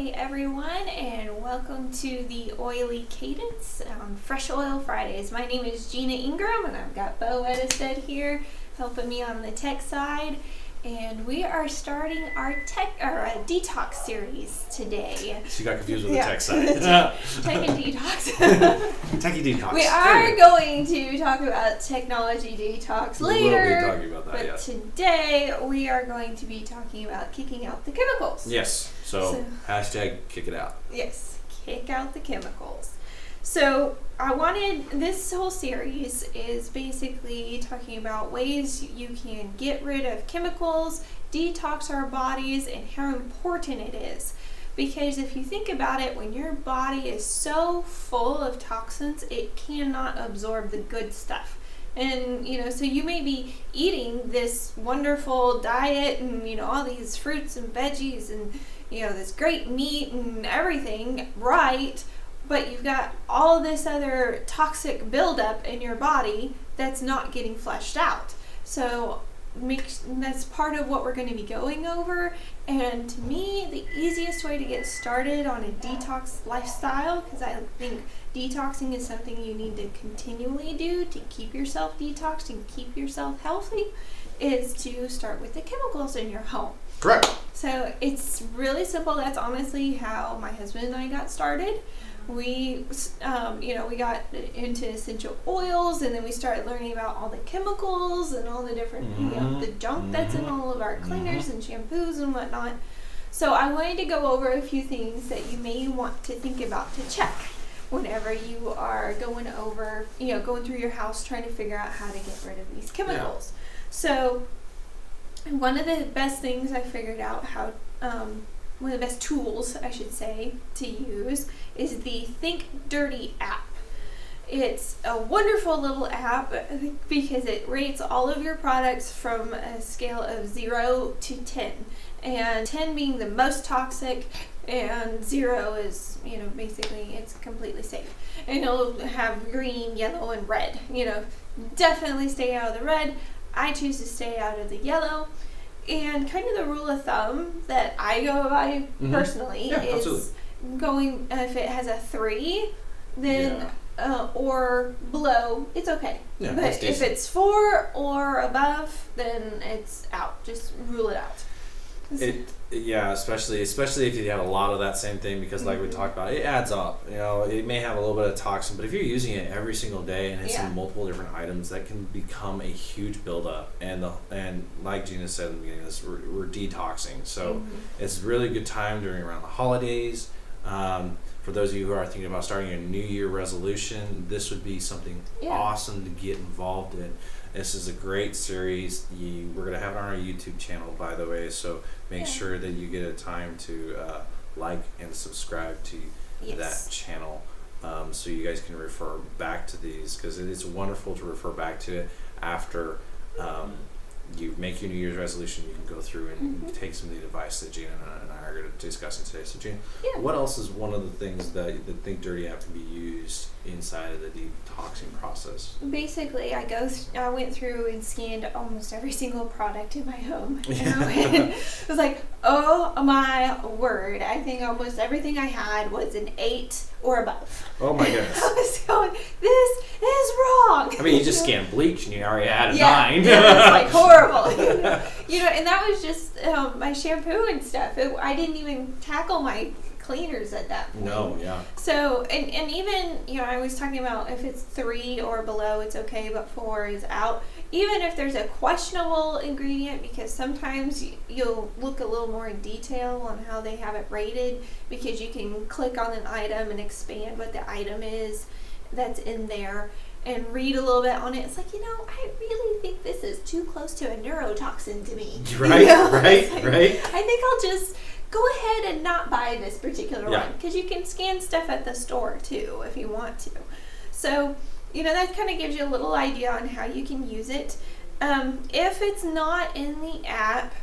Hey everyone, and welcome to the Oily Cadence on Fresh Oil Fridays. My name is Gina Ingram, and I've got Bo Edisted here helping me on the tech side. And we are starting our detox series today. She got confused with the tech side. Tech and detox. Techie detox. We are going to talk about technology detox later. We will be talking about that, but today we are going to be talking about kicking out the chemicals. Yes. So hashtag kick it out. Yes, kick out the chemicals. So this whole series is basically talking about ways you can get rid of chemicals, detox our bodies, and how important it is. Because if you think about it, when your body is so full of toxins, it cannot absorb the good stuff. And, so you may be eating this wonderful diet and, all these fruits and veggies and, this great meat and everything, right? But you've got all this other toxic buildup in your body that's not getting flushed out. So that's part of what we're going to be going over. And to me, the easiest way to get started on a detox lifestyle, because I think detoxing is something you need to continually do to keep yourself detoxed and keep yourself healthy, is to start with the chemicals in your home. Correct. So it's really simple. That's honestly how my husband and I got started. We got into essential oils, and then we started learning about all the chemicals and all the different, the junk that's in all of our cleaners and shampoos and whatnot. So I wanted to go over a few things that you may want to think about to check whenever you are going through your house trying to figure out how to get rid of these chemicals. Yeah. So one of the best things I figured out one of the best tools, I should say, to use is the ThinkDirty App. It's a wonderful little app because it rates all of your products from a scale of 0 to 10. And 10 being the most toxic, and 0 is, basically it's completely safe. And it'll have green, yellow, and red. Definitely stay out of the red. I choose to stay out of the yellow. And kind of the rule of thumb that I go by personally is going, if it has a 3, then or below, it's okay. Yeah, but if it's 4 or above, then it's out. Just rule it out. Especially if you have a lot of that same thing, because like we talked about, it adds up. It may have a little bit of toxin, but if you're using it every single day and it's in multiple different items, that can become a huge buildup. And like Gina said in the beginning of this, we're detoxing. So it's a really good time around the holidays. For those of you who are thinking about starting a New Year resolution, this would be something awesome to get involved in. This is a great series. We're going to have it on our YouTube channel, by the way, so make sure that you get a time to like and subscribe to that channel, so you guys can refer back to these, because it is wonderful to refer back to it after you make your New Year's resolution. You can go through and take some of the advice that Gina and I are going to discuss today. So Gina, what else is one of the things that the ThinkDirty App can be used inside of the detoxing process? Basically, I went through and scanned almost every single product in my home. And it was like, oh my word! I think almost everything I had was an 8 or above. Oh my goodness! I was going, this is wrong. I mean, you just scanned bleach and you already had a 9. Yeah, it's like horrible. And that was just my shampoo and stuff. I didn't even tackle my cleaners at that point. No, yeah. So, and even, I was talking about if it's 3 or below, it's okay, but 4 is out. Even if there's a questionable ingredient, because sometimes you'll look a little more in detail on how they have it rated, because you can click on an item and expand what the item is that's in there and read a little bit on it. It's like, I really think this is too close to a neurotoxin to me. Right, right. I think I'll just go ahead and not buy this particular one, because you can scan stuff at the store too if you want to. So, that kind of gives you a little idea on how you can use it. If it's not in the app,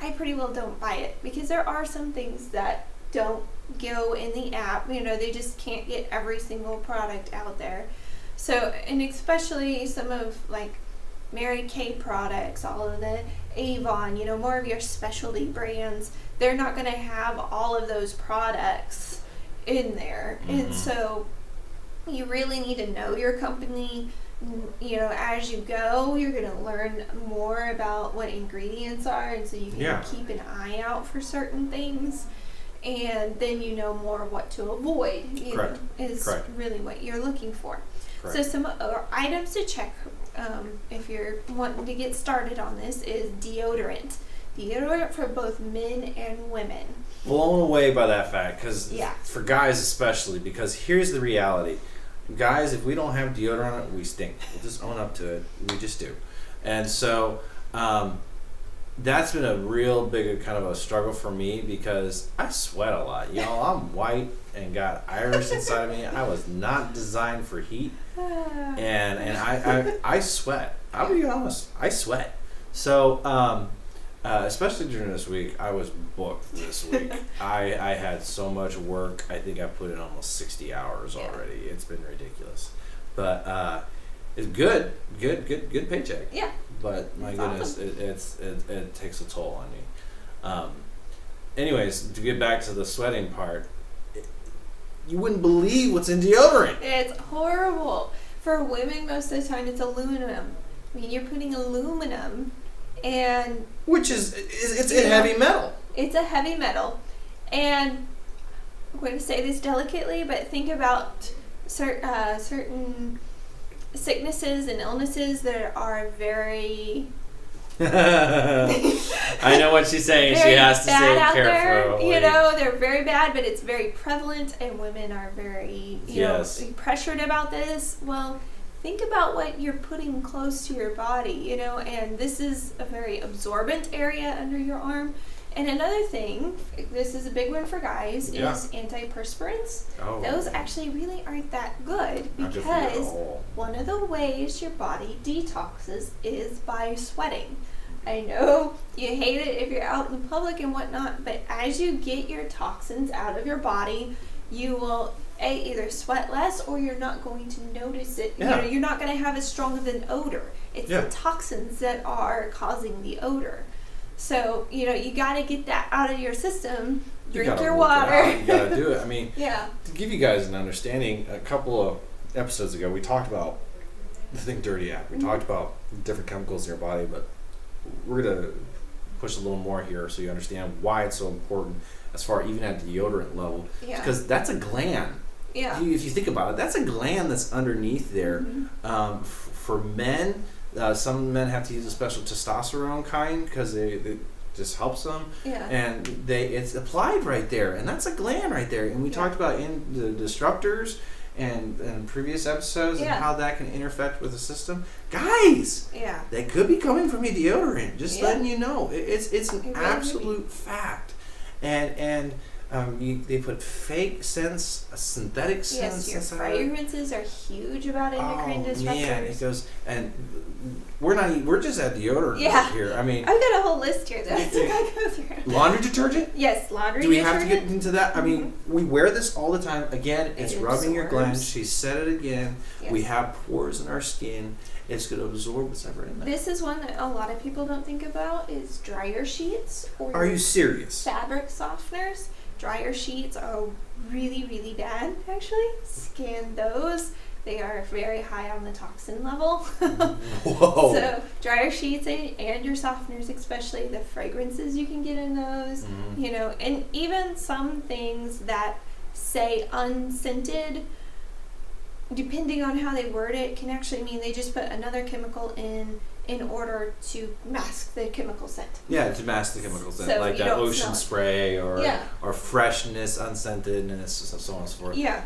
I pretty well don't buy it, because there are some things that don't go in the app. They just can't get every single product out there. So, and especially some of like Mary Kay products, all of the Avon, more of your specialty brands, they're not going to have all of those products in there. And so you really need to know your company. As you go, you're going to learn more about what ingredients are, and so you can keep an eye out for certain things, and then more what to avoid. Correct. Is really what you're looking for. Correct. So some items to check if you're wanting to get started on this is deodorant. Deodorant for both men and women. Blown away by that fact, because for guys especially, because here's the reality. Guys, if we don't have deodorant, we stink. We'll just own up to it. We just do. And so that's been a real big kind of a struggle for me, because I sweat a lot. I'm white and got Irish inside of me. I was not designed for heat. And I sweat. I'll be honest. I sweat. So especially during this week, I was booked this week. I had so much work. I think I put in almost 60 hours already. It's been ridiculous. But it's good paycheck. Yeah. But my goodness, awesome. It takes a toll on me. Anyways, to get back to the sweating part, you wouldn't believe what's in deodorant. It's horrible. For women, most of the time, it's aluminum. You're putting aluminum, and which it's a heavy metal. It's a heavy metal, and I'm going to say this delicately, but think about certain sicknesses and illnesses that are very I know what she's saying. She has to say it carefully. They're very bad, but it's very prevalent, and women are very pressured about this. Well, think about what you're putting close to your body, and this is a very absorbent area under your arm. And another thing, this is a big one for guys, is antiperspirants. Oh. Those actually really aren't that good, because one of the ways your body detoxes is by sweating. I know you hate it if you're out in the public and whatnot, but as you get your toxins out of your body, you will either sweat less, or you're not going to notice it. Yeah. You're not going to have as strong of an odor. It's the toxins that are causing the odor. So, you got to get that out of your system. Drink your water. You got to do it. I mean, to give you guys an understanding, a couple of episodes ago, we talked about the ThinkDirty App. We talked about different chemicals in your body, but we're going to push a little more here so you understand why it's so important as far even at the deodorant level. Yeah. Because that's a gland. Yeah. If you think about it, that's a gland that's underneath there. Mm-hmm. For men, some men have to use a special testosterone kind because it just helps them. Yeah. And it's applied right there, and that's a gland right there. And we talked about in the disruptors and previous episodes and how that can interfect with the system. Guys, they could be coming from your deodorant. Just letting you know, it's an absolute fact. And they put fake scents, synthetic scents. Yes, your fragrances are huge about endocrine disruptors. Man, it goes, and we're just at deodorant here. I mean, I've got a whole list here that I go through. Laundry detergent? Yes, laundry detergent. Do we have to get into that? I mean, we wear this all the time. Again, it's rubbing your glands. She said it again. Yes. We have pores in our skin. It's going to absorb what's ever in there. This is one that a lot of people don't think about is dryer sheets. Are you serious? Fabric softeners. Dryer sheets are really, really bad, actually. Scan those. They are very high on the toxin level. Whoa. So dryer sheets and your softeners, especially the fragrances you can get in those, and even some things that say unscented, depending on how they word it, can actually mean they just put another chemical in order to mask the chemical scent. Yeah, to mask the chemical scent, so like that ocean spray or freshness, unscentedness, so on and so forth. Yeah.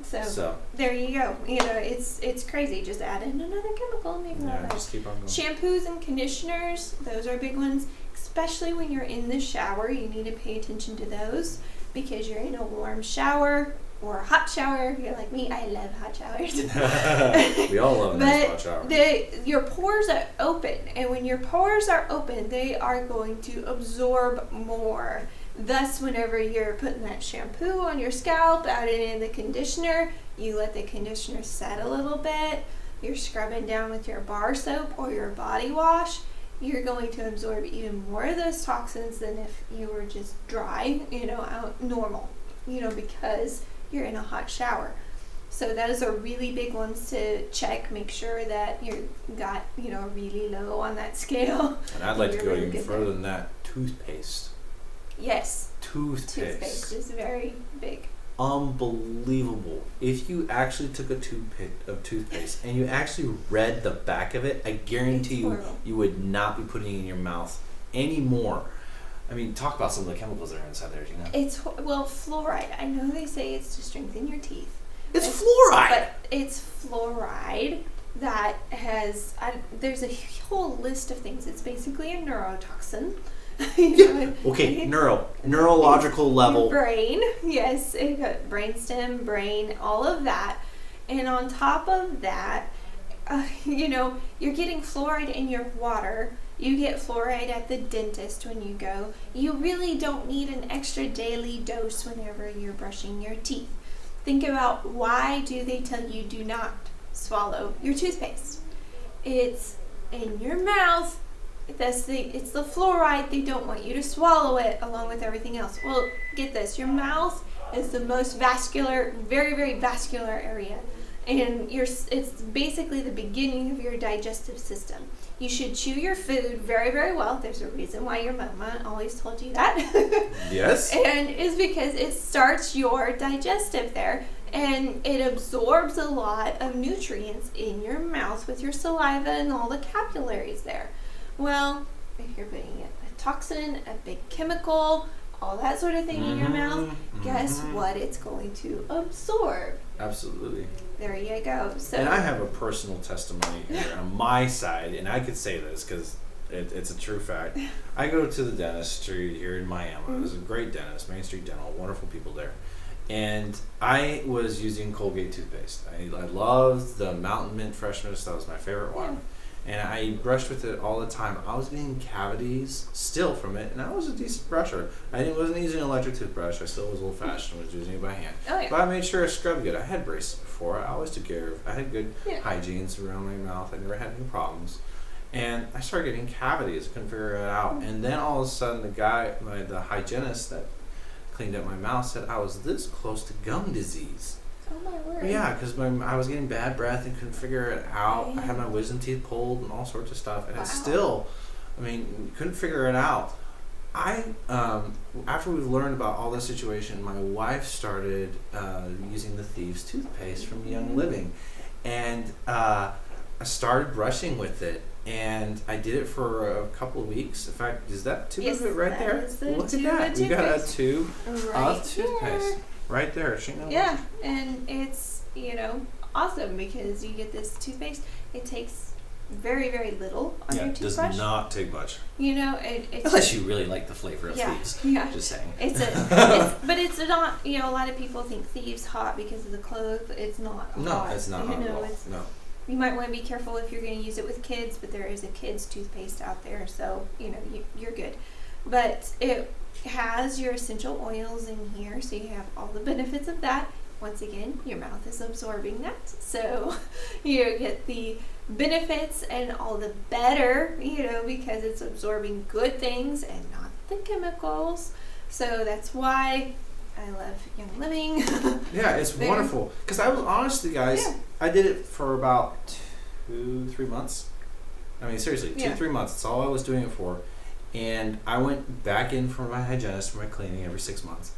So there you go. It's crazy. Just add in another chemical. Just keep on going. Shampoos and conditioners, those are big ones. Especially when you're in the shower, you need to pay attention to those, because you're in a warm shower or a hot shower. You're like me, I love hot showers. We all love a nice hot shower. Your pores are open, and when your pores are open, they are going to absorb more. Thus, whenever you're putting that shampoo on your scalp, adding in the conditioner, you let the conditioner set a little bit. You're scrubbing down with your bar soap or your body wash. you're going to absorb even more of those toxins than if you were just dry, out normal, because you're in a hot shower. So those are really big ones to check. Make sure that you got, really low on that scale. And I'd like to go really even further than that. Toothpaste. Yes. Toothpaste is very big. Unbelievable. If you actually took a tube of toothpaste and you actually read the back of it, I guarantee you would not be putting it in your mouth anymore. I mean, talk about some of the chemicals that are inside there, It's, fluoride. I know they say it's to strengthen your teeth. It's fluoride! But it's fluoride that has, there's a whole list of things. It's basically a neurotoxin. Okay, neurological level. Brain, yes, it got brainstem, brain, all of that. And on top of that, you're getting fluoride in your water. You get fluoride at the dentist when you go. You really don't need an extra daily dose whenever you're brushing your teeth. Think about, why do they tell you do not swallow your toothpaste? It's in your mouth. It's the fluoride. They don't want you to swallow it along with everything else. Well, get this. Your mouth is the most vascular, very, very vascular area. And it's basically the beginning of your digestive system. You should chew your food very, very well. There's a reason why your mama always told you that. Yes. And it's because it starts your digestive there. And it absorbs a lot of nutrients in your mouth with your saliva and all the capillaries there. Well, if you're putting a toxin, a big chemical, all that sort of thing in your mouth, guess what it's going to absorb? Absolutely. There you go. So, and I have a personal testimony here on my side, and I could say this because it's a true fact. I go to the dentistry here in Miami. There's a great dentist, Main Street Dental, wonderful people there. And I was using Colgate toothpaste. I loved the Mountain Mint Fresh Mist. That was my favorite one. And I brushed with it all the time. I was getting cavities still from it, and I was a decent brusher. I wasn't using an electric toothbrush. I still was old-fashioned. I was using it by hand. Oh, yeah. But I made sure I scrubbed good. I had braces before. I always took care of. I had good hygienes around my mouth. I never had any problems. And I started getting cavities. I couldn't figure it out. And then all of a sudden, the hygienist that cleaned up my mouth said I was this close to gum disease. Oh my word. Yeah, because I was getting bad breath and couldn't figure it out. Right. I had my wisdom teeth pulled and all sorts of stuff, and it's still, couldn't figure it out. After we've learned about all this situation, my wife started using the Thieves toothpaste from Young Living, and I started brushing with it. And I did it for a couple of weeks. In fact, is that tube of it right there? Look at that. You got a tube of toothpaste right there. Yeah, and it's, awesome because you get this toothpaste. It takes very, very little on your toothbrush. It does not take much. It's unless you really like the flavor of Thieves. Yeah. Just saying. But it's not, a lot of people think Thieves hot because of the clove. It's not hot. No, it's not hot at all. No. You might want to be careful if you're going to use it with kids, but there is a kids toothpaste out there, so you're good. But it has your essential oils in here, so you have all the benefits of that. Once again, your mouth is absorbing that, so you get the benefits and all the better, because it's absorbing good things and not the chemicals. So that's why I love Young Living. Yeah, it's wonderful. Because I was honestly, guys, I did it for about 2-3 months. I mean, seriously, 2-3 months. That's all I was doing it for. And I went back in for my hygienist for my cleaning every 6 months.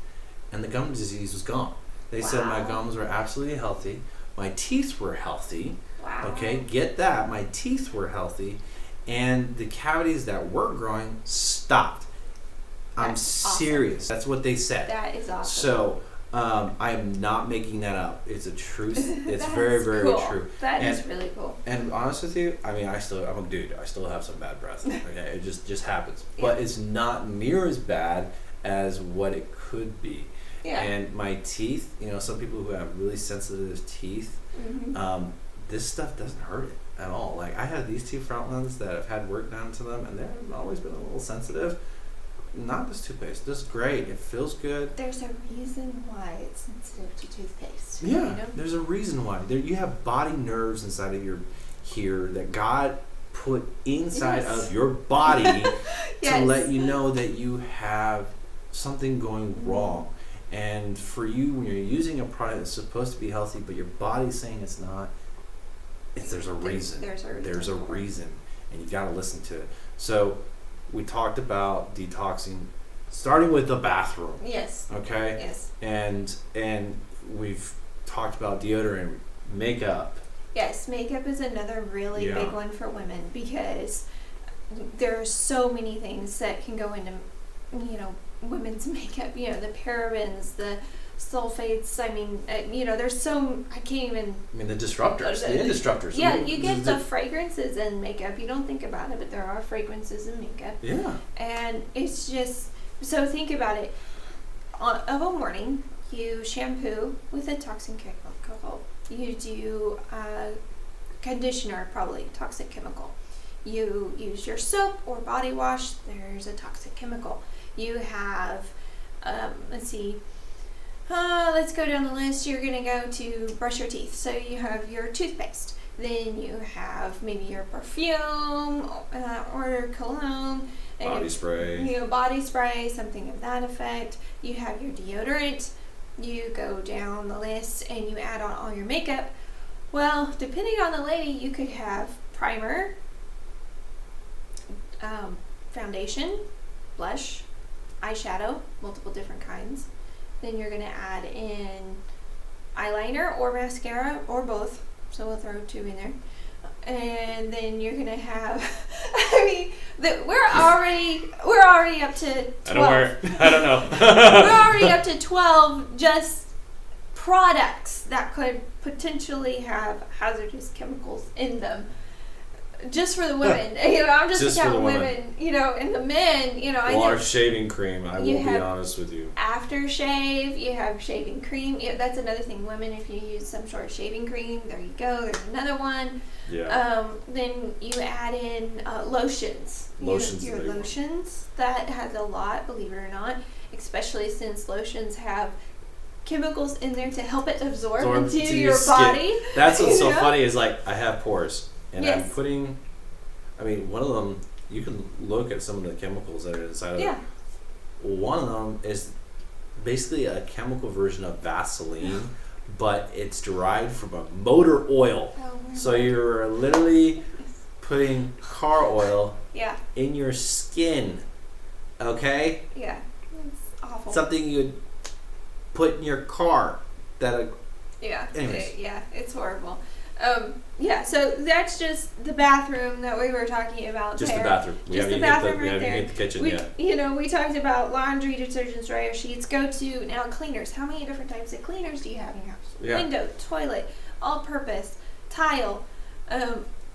And the gum disease was gone. They said my gums were absolutely healthy. My teeth were healthy. Wow. Okay, get that. My teeth were healthy. And the cavities that were growing stopped. I'm serious. Awesome. That's what they said. That is awesome. So, I am not making that up. It's a truth. It's very, very true. That is really cool. And honest with you, I'm a dude. I still have some bad breath. Okay, it just happens. But it's not near as bad as what it could be. Yeah. And my teeth, some people who have really sensitive teeth, this stuff doesn't hurt it at all. Like, I have these two front ones that have had work done to them, and they've always been a little sensitive. Not this toothpaste. This is great. It feels good. There's a reason why it's sensitive to toothpaste. Yeah, there's a reason why. You have body nerves inside of your here that God put inside of your body to let you know that you have something going wrong. And for you, when you're using a product that's supposed to be healthy, but your body's saying it's not, there's a reason. There's a reason, and you got to listen to it. So we talked about detoxing, starting with the bathroom. Yes. Okay. Yes. And we've talked about deodorant, makeup. Yes, makeup is another really big one for women, because there are so many things that can go into, women's makeup. The parabens, the sulfates. I mean, there's so I can't even. I mean, the disruptors, the disruptors. Yeah, you get the fragrances in makeup. You don't think about it, but there are fragrances in makeup. Yeah. And it's just, so think about it. Of a morning, you shampoo with a toxin chemical. You do conditioner, probably toxic chemical. You use your soap or body wash. There's a toxic chemical. You have, let's go down the list. You're gonna go to brush your teeth. So you have your toothpaste. Then you have maybe your perfume or cologne. Body spray. Body spray, something of that effect. You have your deodorant. You go down the list and you add on all your makeup. Well, depending on the lady, you could have primer, foundation, blush, eyeshadow, multiple different kinds. Then you're going to add in eyeliner or mascara or both. So we'll throw 2 in there. And then you're gonna have, we're already up to 12. I don't know. We're already up to 12 just products that could potentially have hazardous chemicals in them. Just for the women. I'm just counting women, and the men, our shaving cream, I will be honest with you. Aftershave, you have shaving cream. That's another thing. Women, if you use some sort of shaving cream, there you go. There's another one. Yeah. Then you add in lotions. Your lotions. That has a lot, believe it or not, especially since lotions have chemicals in there to help it absorb into your body. That's what's so funny is I have pores. And yes. I'm putting, one of them, you can look at some of the chemicals that are inside of it. One of them is basically a chemical version of Vaseline, but it's derived from a motor oil. So you're literally putting car oil in your skin, okay? Yeah, it's awful. Something you'd put in your car that... Anyways. Yeah, it's horrible. So that's just the bathroom that we were talking about. Just there. The bathroom. We haven't even hit the kitchen yet. We talked about laundry, detergents, dryer sheets. Go to now cleaners. How many different types of cleaners do you have in your house? Yeah. Window, toilet, all-purpose, tile,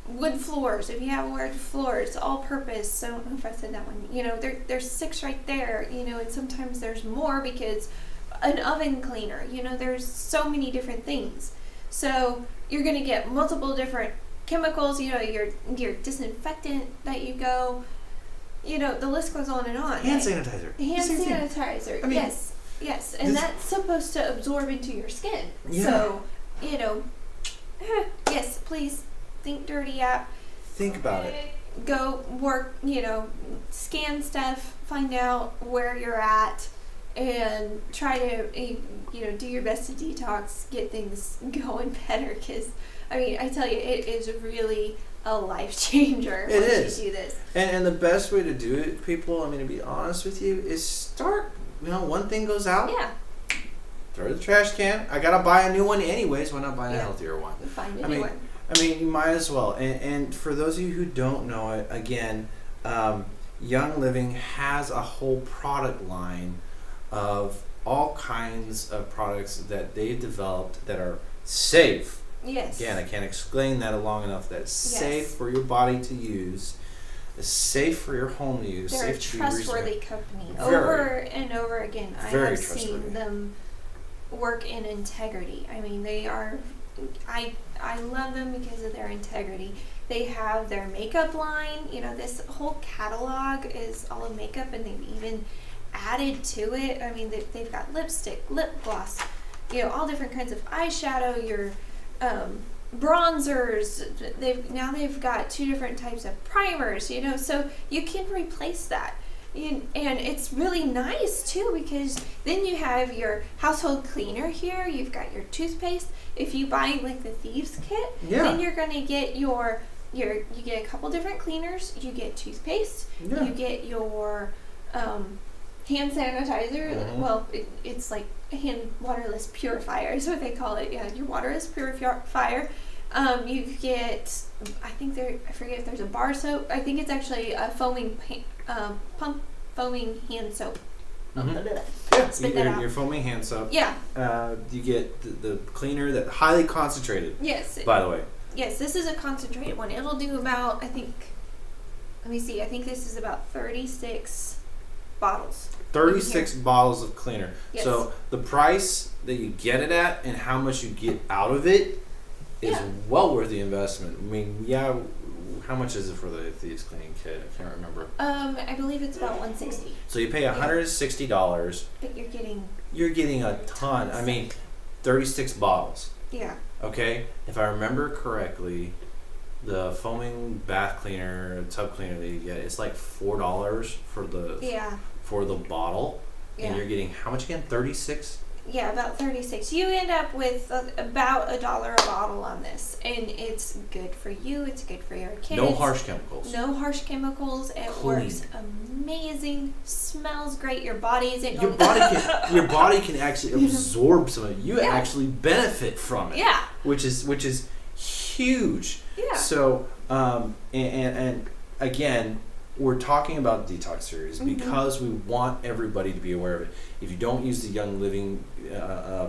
wood floors. If you have wood floors, all-purpose. I don't know if I said that one. There's 6 right there. And sometimes there's more because an oven cleaner. There's so many different things. So you're going to get multiple different chemicals, your disinfectant that you go, the list goes on and on. Hand sanitizer. Hand sanitizer, yes. And that's supposed to absorb into your skin. Yeah. So, yes, please, ThinkDirty App. Think about it. Go work, scan stuff, find out where you're at, and try to, do your best to detox, get things going better. Because, I tell you, it is really a life changer once you do this. And the best way to do it, people, to be honest with you, is start, one thing goes out. Yeah. Throw it in the trash can. I got to buy a new one anyways. Why not buy a healthier one? Find a new one. You might as well. And for those of you who don't know it, again, Young Living has a whole product line of all kinds of products that they've developed that are safe. Yes. Again, I can't explain that long enough. That it's safe for your body to use. It's safe for your home to use. They're safe a trustworthy company. Very, over and over again, I have seen them work in integrity. They are... I love them because of their integrity. They have their makeup line. This whole catalog is all makeup, and they've even added to it. They've got lipstick, lip gloss, all different kinds of eyeshadow, your bronzers. They've got 2 different types of primers, so you can replace that. And it's really nice too, because then you have your household cleaner here, you've got your toothpaste. If you buy like the Thieves Kit, then you're gonna get you get a couple different cleaners, you get toothpaste, you get your hand sanitizer. Well, it's like a hand waterless purifier is what they call it. Yeah, your waterless purifier. You get, I forget if there's a bar soap. I think it's actually a foaming hand soap. Your foaming hand soap. Yeah. You get the cleaner that highly concentrated. Yes. By the way. Yes, this is a concentrated one. It'll do about, I think this is about 36 bottles. 36 bottles of cleaner. Yes. So the price that you get it at and how much you get out of it is well worth the investment. I mean, how much is it for the Thieves Cleaning Kit? I can't remember. I believe it's about $160. So you pay $160. But you're getting a ton. I mean, 36 bottles. Yeah. Okay? If I remember correctly, the foaming bath cleaner, tub cleaner that you get, it's like $4 for the bottle. Yeah. And you're getting how much again? 36? Yeah, about 36. You end up with about $1 a bottle on this, and it's good for you. It's good for your kids. No harsh chemicals. No harsh chemicals. It works amazing. Smells great. Your body isn't. Your body can actually absorb some of it. You actually benefit from it. Yeah. Which is huge. Yeah. So and again, we're talking about Detox series because we want everybody to be aware of it. If you don't use the Young Living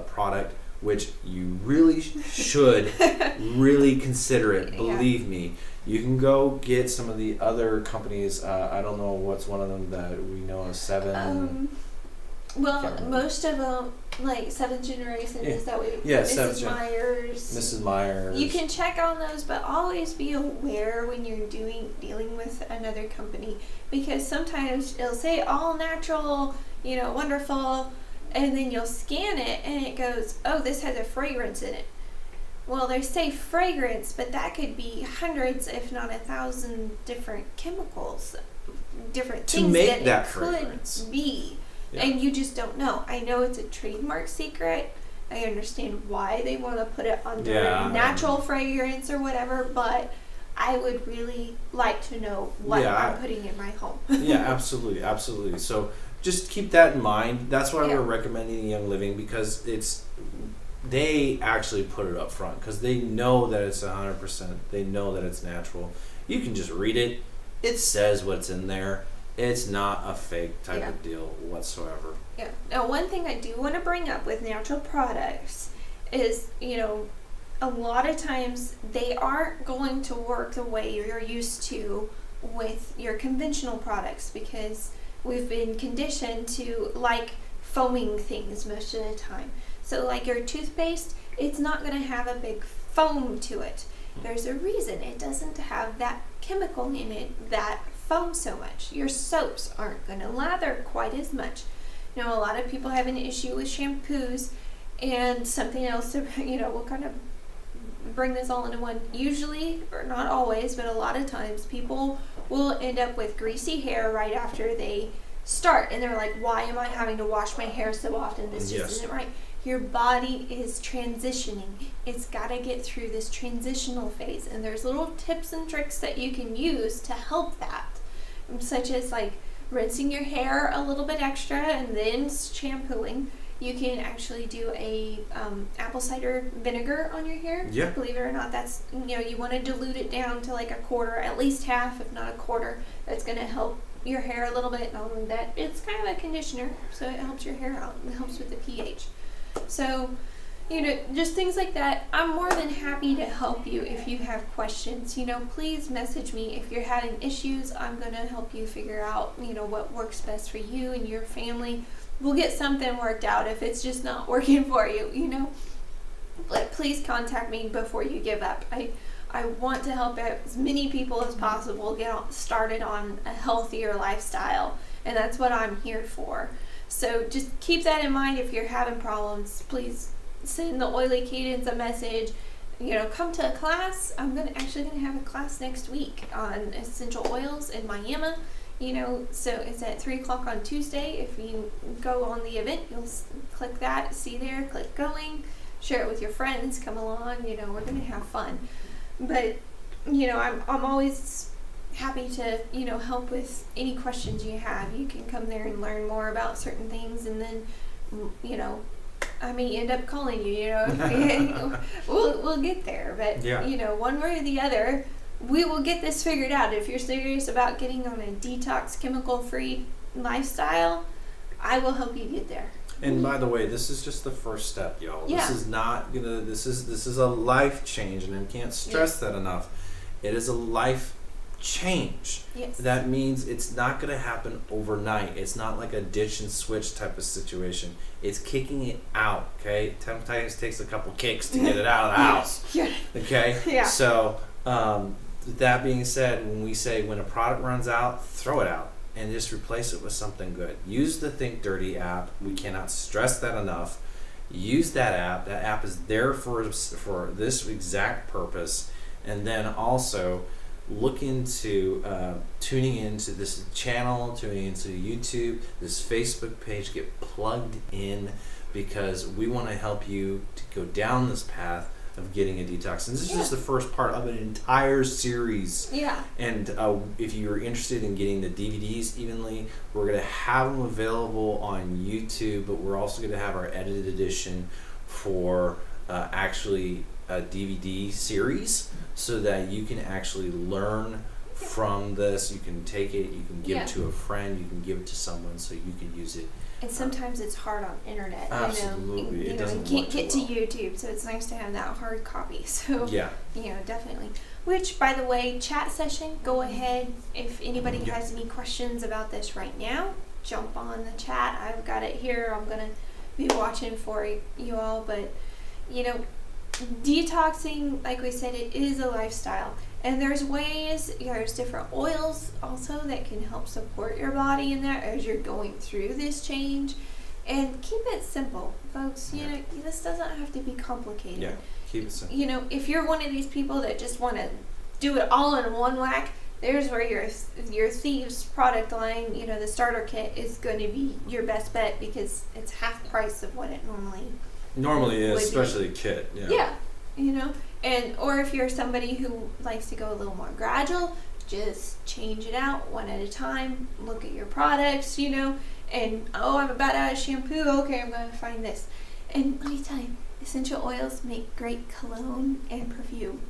product, which you really should really consider it, believe me, you can go get some of the other companies. I don't know what's one of them that we know of, 7. Most of them, like 7th Generation, is that we? Mrs. Myers. You can check on those, but always be aware when you're dealing with another company, because sometimes it'll say all natural, wonderful, and then you'll scan it and it goes, oh, this has a fragrance in it. Well, they say fragrance, but that could be hundreds, if not 1,000 different chemicals, different things to make that it fragrance could be. Yeah. And you just don't know. I know it's a trademark secret. I understand why they want to put it under natural fragrance or whatever, but I would really like to know what I'm putting in my home. Yeah, absolutely. So just keep that in mind. That's why we're recommending Young Living, because they actually put it up front because they know that it's 100%. They know that it's natural. You can just read it. It says what's in there. It's not a fake type of deal whatsoever. Yeah. Now, one thing I do want to bring up with natural products is, a lot of times they aren't going to work the way you're used to with your conventional products, because we've been conditioned to like foaming things most of the time. So like your toothpaste, it's not going to have a big foam to it. There's a reason it doesn't have that chemical in it that foam so much. Your soaps aren't going to lather quite as much. Now, a lot of people have an issue with shampoos, and something else, we'll kind of bring this all into one. Usually, or not always, but a lot of times, people will end up with greasy hair right after they start, and they're like, why am I having to wash my hair so often? This just isn't right. Your body is transitioning. It's got to get through this transitional phase, and there's little tips and tricks that you can use to help that, such as like rinsing your hair a little bit extra and then shampooing. You can actually do a apple cider vinegar on your hair. Yeah. Believe it or not, that's, you want to dilute it down to like a quarter, at least half, if not a quarter. That's going to help your hair a little bit. Not only that, it's kind of a conditioner, so it helps your hair out. It helps with the pH. So, just things like that. I'm more than happy to help you if you have questions. Please message me if you're having issues. I'm going to help you figure out, what works best for you and your family. We'll get something worked out if it's just not working for you, But please contact me before you give up. I want to help as many people as possible get started on a healthier lifestyle, and that's what I'm here for. So just keep that in mind. If you're having problems, please send the Oily Cadence a message. come to a class. I'm actually gonna have a class next week on essential oils in Miami. So it's at 3:00 on Tuesday. If you go on the event, you'll click that, see there, click going, share it with your friends, come along. We're gonna have fun. But I'm always happy to help with any questions you have. You can come there and learn more about certain things, and then I may end up calling you. We'll get there. But one way or the other, we will get this figured out. If you're serious about getting on a detox, chemical-free lifestyle, I will help you get there. And by the way, this is just the first step, y'all. Yeah. This is not this is a life change, and I can't stress that enough. It is a life change. Yes. That means it's not going to happen overnight. It's not like a ditch and switch type of situation. It's kicking it out, okay? Sometimes it takes a couple kicks to get it out of the house. Yeah. Okay? Yeah. So, that being said, when we say when a product runs out, throw it out and just replace it with something good. Use the ThinkDirty app. We cannot stress that enough. Use that app. That app is there for this exact purpose. And then also look into tuning into this channel, tuning into YouTube, this Facebook page. Get plugged in, because we want to help you to go down this path of getting a detox. And this is just the first part of an entire series. Yeah. And if you're interested in getting the DVDs evenly, we're going to have them available on YouTube, but we're also going to have our edited edition for actually a DVD series, so that you can actually learn from this. You can take it, you can give it to a friend, you can give it to someone, so you can use it. And sometimes it's hard on internet. Absolutely. You can't get to YouTube, so it's nice to have that hard copy. So definitely. Which, by the way, chat session, go ahead. If anybody has any questions about this right now, jump on the chat. I've got it here. I'm gonna be watching for you all. But detoxing, like we said, it is a lifestyle. And there's different oils also that can help support your body in there as you're going through this change. And keep it simple, folks. This doesn't have to be complicated. Yeah, keep it simple. If you're one of these people that just want to do it all in one whack, there's where your Thieves product line, the starter kit, is going to be your best bet, because it's half price of what it normally is, especially a kit. Yeah. And or if you're somebody who likes to go a little more gradual, just change it out one at a time. Look at your products, and I'm about out of shampoo. Okay, I'm going to find this. And let me tell you, essential oils make great cologne and perfume.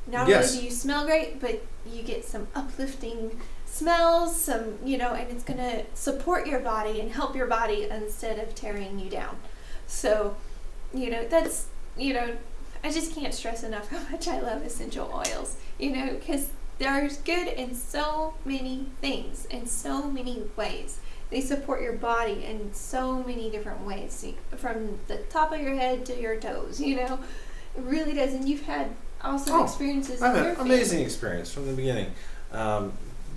Not only do you smell great, but you get some uplifting smells, and it's going to support your body and help your body instead of tearing you down. So, that's, I just can't stress enough how much I love essential oils, because there's good in so many things, in so many ways. They support your body in so many different ways, from the top of your head to your toes, it really does. And you've had awesome experiences. I've had amazing experience from the beginning.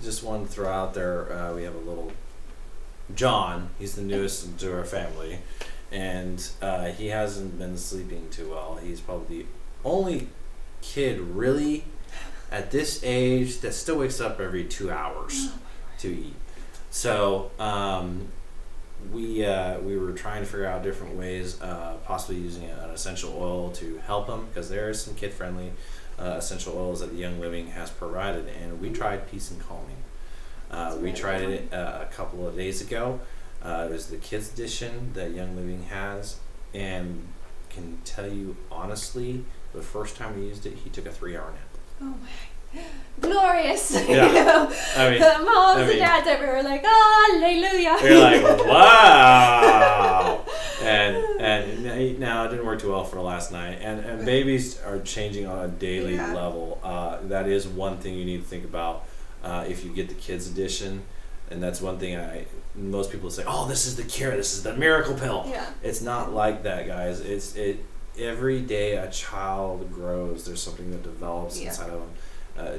Just one to throw out there, we have a little John, he's the newest into our family. And he hasn't been sleeping too well. He's probably the only kid really at this age that still wakes up every 2 hours to eat. So we were trying to figure out different ways, possibly using an essential oil to help him, because there are some kid-friendly essential oils that the Young Living has provided. And we tried Peace and Calming. We tried it a couple of days ago. It was the kids edition that Young Living has, and can tell you honestly, the first time we used it, he took a 3-hour nap. Oh my, glorious! Yeah. The moms and dads everywhere were like, hallelujah! You're like, wow! And now it didn't work too well for last night. And babies are changing on a daily level. That is one thing you need to think about if you get the kids edition. And that's one thing most people say, this is the cure, this is the miracle pill. Yeah. It's not like that, guys. Every day a child grows, there's something that develops inside of them.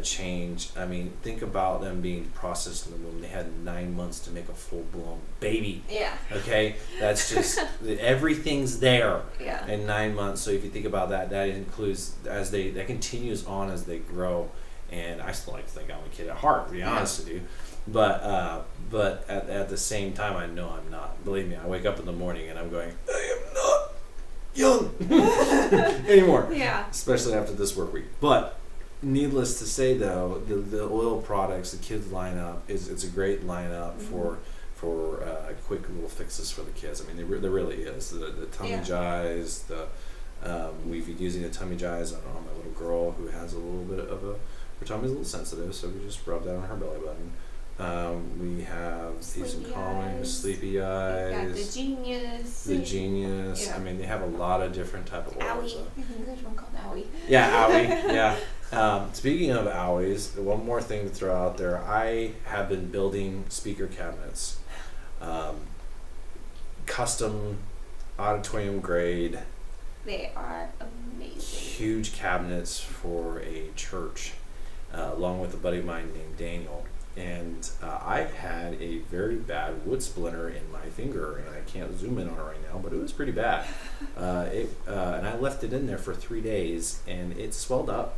change. I mean, think about them being processed in the womb. They had 9 months to make a full-blown baby. Yeah. Okay? That's just, everything's there in 9 months. So if you think about that, that includes, that continues on as they grow. And I still like to think I'm a kid at heart, to be honest with you. But at the same time, I know I'm not. Believe me, I wake up in the morning and I'm going, I am not young anymore. Yeah. Especially after this work week. But needless to say, though, the oil products, the kids lineup it's a great lineup for quick little fixes for the kids. I mean, there really is the tummy jies. We've been using the tummy jies on my little girl who has a little bit of her tummy's a little sensitive, so we just rub that on her belly button. We have these calming, sleepy eyes. Got the Genius. Yeah. I mean, they have a lot of different type of oils. Owie. I think there's one called Owie. Yeah, Owie. Yeah. Speaking of Owies, one more thing to throw out there. I have been building speaker cabinets, custom, auditorium grade. They are amazing. Huge cabinets for a church, along with a buddy of mine named Daniel. And I've had a very bad wood splinter in my finger, and I can't zoom in on it right now, but it was pretty bad. And I left it in there for 3 days, and it swelled up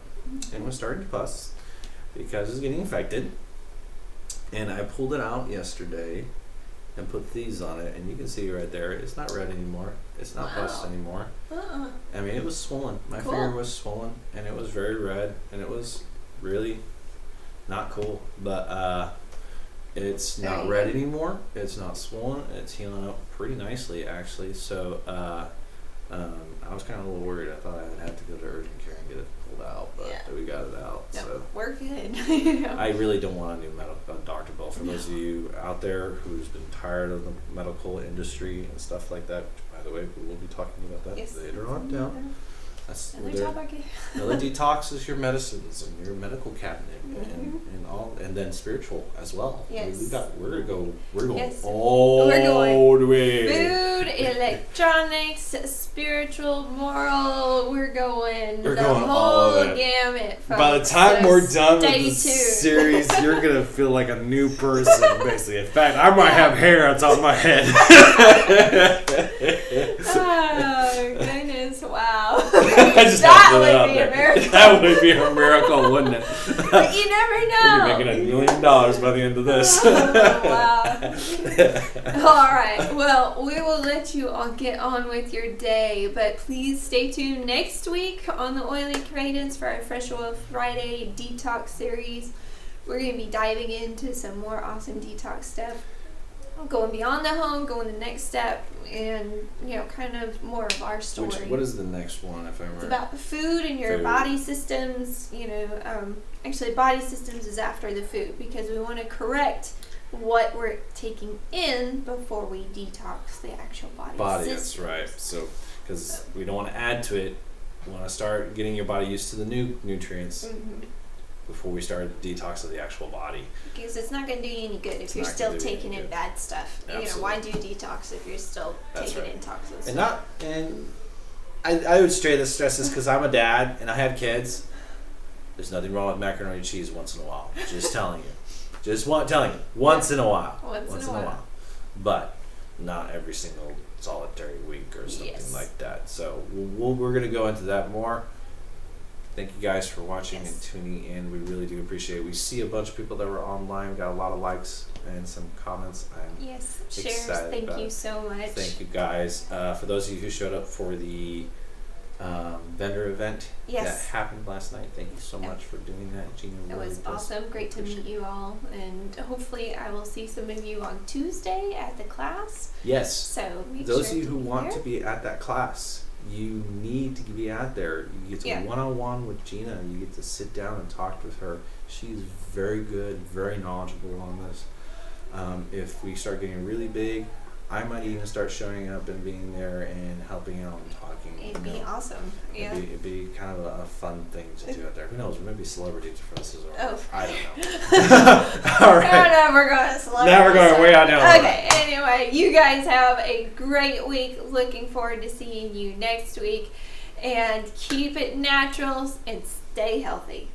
and was starting to pus because it was getting infected. And I pulled it out yesterday and put these on it, and you can see right there, it's not red anymore. It's not pus anymore. I mean, it was swollen. My finger was swollen, and it was very red, and it was really not cool, but it's not red anymore. It's not swollen. It's healing up pretty nicely, actually. So I was kind of a little worried. I thought I would have to go to urgent care and get it pulled out, but we got it out. No, so we're good. I really don't want a new doctor bill. For those of you out there who's been tired of the medical industry and stuff like that, by the way, we will be talking about that later on down. That's another detox is your medicines and your medical cabinet and all, and then spiritual as well. Yes. We're going all the way. Food, electronics, spiritual, moral. We're going the whole gamut. By the time we're done with this series, you're gonna feel like a new person, basically. In fact, I might have hair on top of my head. Oh goodness! Wow. That would be a miracle. That would be a miracle, wouldn't it? But you never know. We'll be making $1 million by the end of this. Oh, wow. All right. Well, we will let you all get on with your day, but please stay tuned next week on the Oily Cadence for our Fresh Oil Friday Detox series. We're going to be diving into some more awesome detox stuff. Going beyond the home, going the next step, and kind of more of our story. What is the next one, if I remember? It's about the food and your body systems. Actually, body systems is after the food because we want to correct what we're taking in before we detox the actual body system. That's right. So, because we don't want to add to it, we want to start getting your body used to the new nutrients. Before we start the detox of the actual body. Because it's not going to do you any good if you're still taking in bad stuff. Absolutely. Why do detox if you're still taking in toxins? And I would stress this because I'm a dad and I have kids. There's nothing wrong with macaroni and cheese once in a while. Just telling you. Telling you. Once in a while. Once in a while. But not every single solitary week or something like that. So we're going to go into that more. Thank you guys for watching and tuning in. We really do appreciate it. We see a bunch of people that were online. We got a lot of likes and some comments. I'm shares. Thank you so much. Thank you guys. For those of you who showed up for the vendor event that happened last night, thank you so much for doing that, Gina. It was awesome. Great to meet you all, and hopefully I will see some of you on Tuesday at the class. Yes. So those of you who want to be at that class, you need to be out there. You get to one-on-one with Gina. You get to sit down and talk with her. She's very good, very knowledgeable on this. If we start getting really big, I might even start showing up and being there and helping out and talking. It'd be awesome. It'd be kind of a fun thing to do out there. Who knows? We might be celebrities for this as well. Oh. I don't know. All right. No, we're going to celebrity. Now we're going way out down. Okay, anyway, you guys have a great week. Looking forward to seeing you next week. And keep it natural and stay healthy.